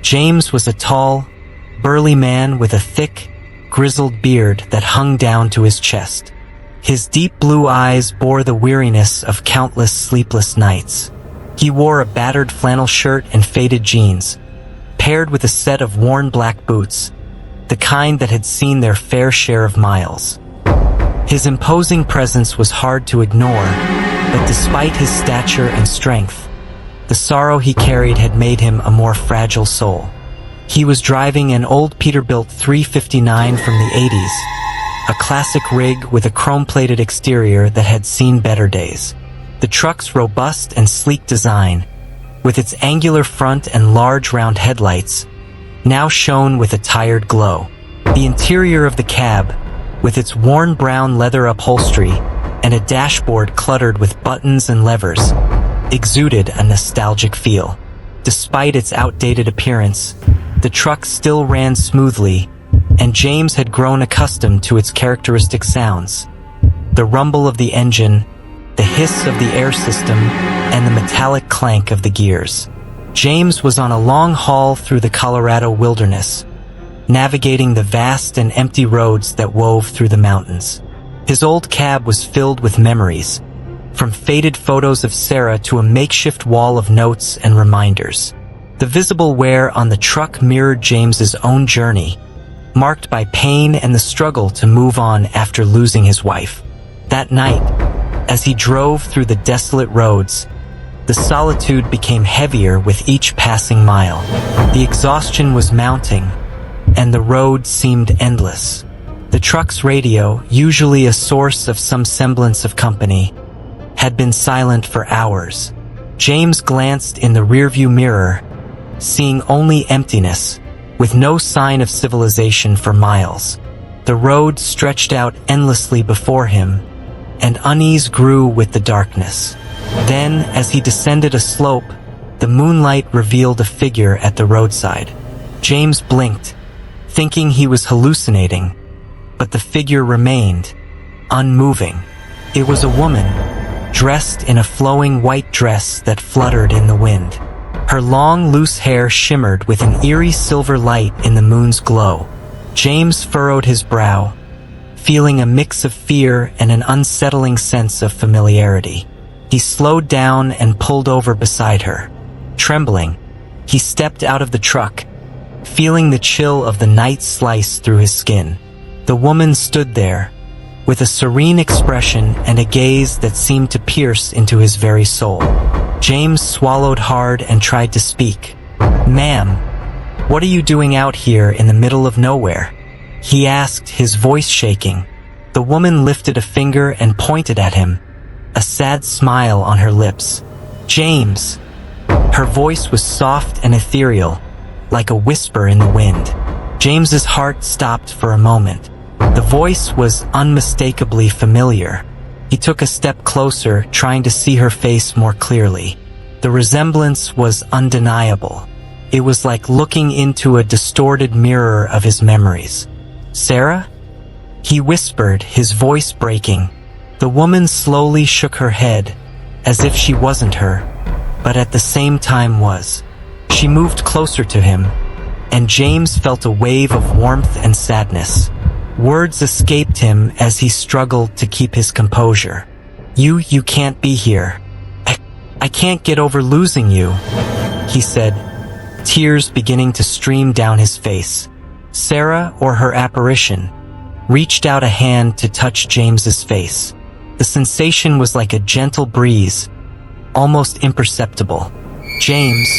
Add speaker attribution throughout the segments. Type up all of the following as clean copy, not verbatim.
Speaker 1: James was a tall, burly man with a thick, grizzled beard that hung down to his chest. His deep blue eyes bore the weariness of countless sleepless nights. He wore a battered flannel shirt and faded jeans, paired with a set of worn black boots, the kind that had seen their fair share of miles. His imposing presence was hard to ignore, but despite his stature and strength, the sorrow he carried had made him a more fragile soul. He was driving an old Peterbilt 359 from the 80s, a classic rig with a chrome-plated exterior that had seen better days. The truck's robust and sleek design, with its angular front and large round headlights, now shone with a tired glow. The interior of the cab, with its worn brown leather upholstery and a dashboard cluttered with buttons and levers, exuded a nostalgic feel. Despite its outdated appearance, the truck still ran smoothly, and James had grown accustomed to its characteristic sounds. The rumble of the engine, the hiss of the air system, and the metallic clank of the gears. James was on a long haul through the Colorado wilderness, navigating the vast and empty roads that wove through the mountains. His old cab was filled with memories, from faded photos of Sarah to a makeshift wall of notes and reminders. The visible wear on the truck mirrored James's own journey, marked by pain and the struggle to move on after losing his wife. That night, as he drove through the desolate roads, the solitude became heavier with each passing mile. The exhaustion was mounting, and the road seemed endless. The truck's radio, usually a source of some semblance of company, had been silent for hours. James glanced in the rearview mirror, seeing only emptiness, with no sign of civilization for miles. The road stretched out endlessly before him, and unease grew with the darkness. Then, as he descended a slope, the moonlight revealed a figure at the roadside. James blinked, thinking he was hallucinating, but the figure remained, unmoving. It was a woman, dressed in a flowing white dress that fluttered in the wind. Her long, loose hair shimmered with an eerie silver light in the moon's glow. James furrowed his brow, feeling a mix of fear and an unsettling sense of familiarity. He slowed down and pulled over beside her. Trembling, he stepped out of the truck, feeling the chill of the night slice through his skin. The woman stood there, with a serene expression and a gaze that seemed to pierce into his very soul. James swallowed hard and tried to speak. "Ma'am, what are you doing out here in the middle of nowhere?" he asked, his voice shaking. The woman lifted a finger and pointed at him, a sad smile on her lips. "James." Her voice was soft and ethereal, like a whisper in the wind. James's heart stopped for a moment. The voice was unmistakably familiar. He took a step closer, trying to see her face more clearly. The resemblance was undeniable. It was like looking into a distorted mirror of his memories. "Sarah?" he whispered, his voice breaking. The woman slowly shook her head, as if she wasn't her, but at the same time was. She moved closer to him, and James felt a wave of warmth and sadness. Words escaped him as he struggled to keep his composure. You can't be here. I can't get over losing you," he said, tears beginning to stream down his face. Sarah, or her apparition, reached out a hand to touch James's face. The sensation was like a gentle breeze, almost imperceptible. "James,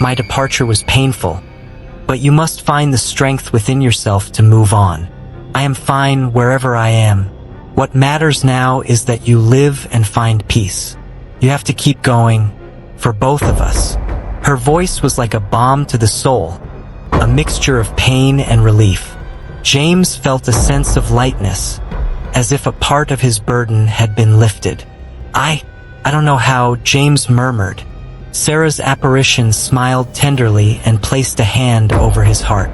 Speaker 1: my departure was painful, but you must find the strength within yourself to move on. I am fine wherever I am. What matters now is that you live and find peace. You have to keep going, for both of us." Her voice was like a balm to the soul, a mixture of pain and relief. James felt a sense of lightness, as if a part of his burden had been lifted. I don't know how," James murmured. Sarah's apparition smiled tenderly and placed a hand over his heart.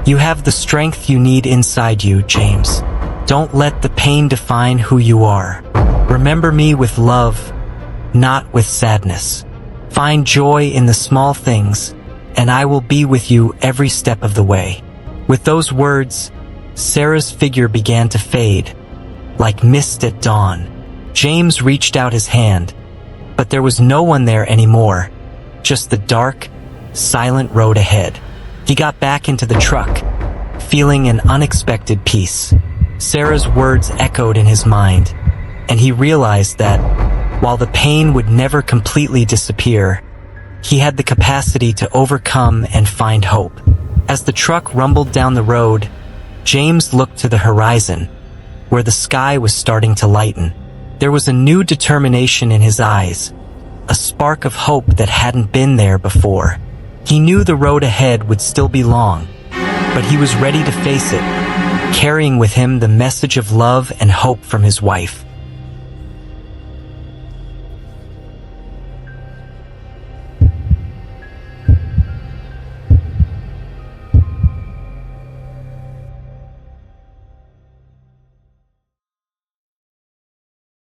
Speaker 1: "You have the strength you need inside you, James. Don't let the pain define who you are. Remember me with love, not with sadness. Find joy in the small things, and I will be with you every step of the way." With those words, Sarah's figure began to fade, like mist at dawn. James reached out his hand, but there was no one there anymore, just the dark, silent road ahead. He got back into the truck, feeling an unexpected peace. Sarah's words echoed in his mind, and he realized that, while the pain would never completely disappear, he had the capacity to overcome and find hope. As the truck rumbled down the road, James looked to the horizon, where the sky was starting to lighten. There was a new determination in his eyes, a spark of hope that hadn't been there before. He knew the road ahead would still be long, but he was ready to face it, carrying with him the message of love and hope from his wife.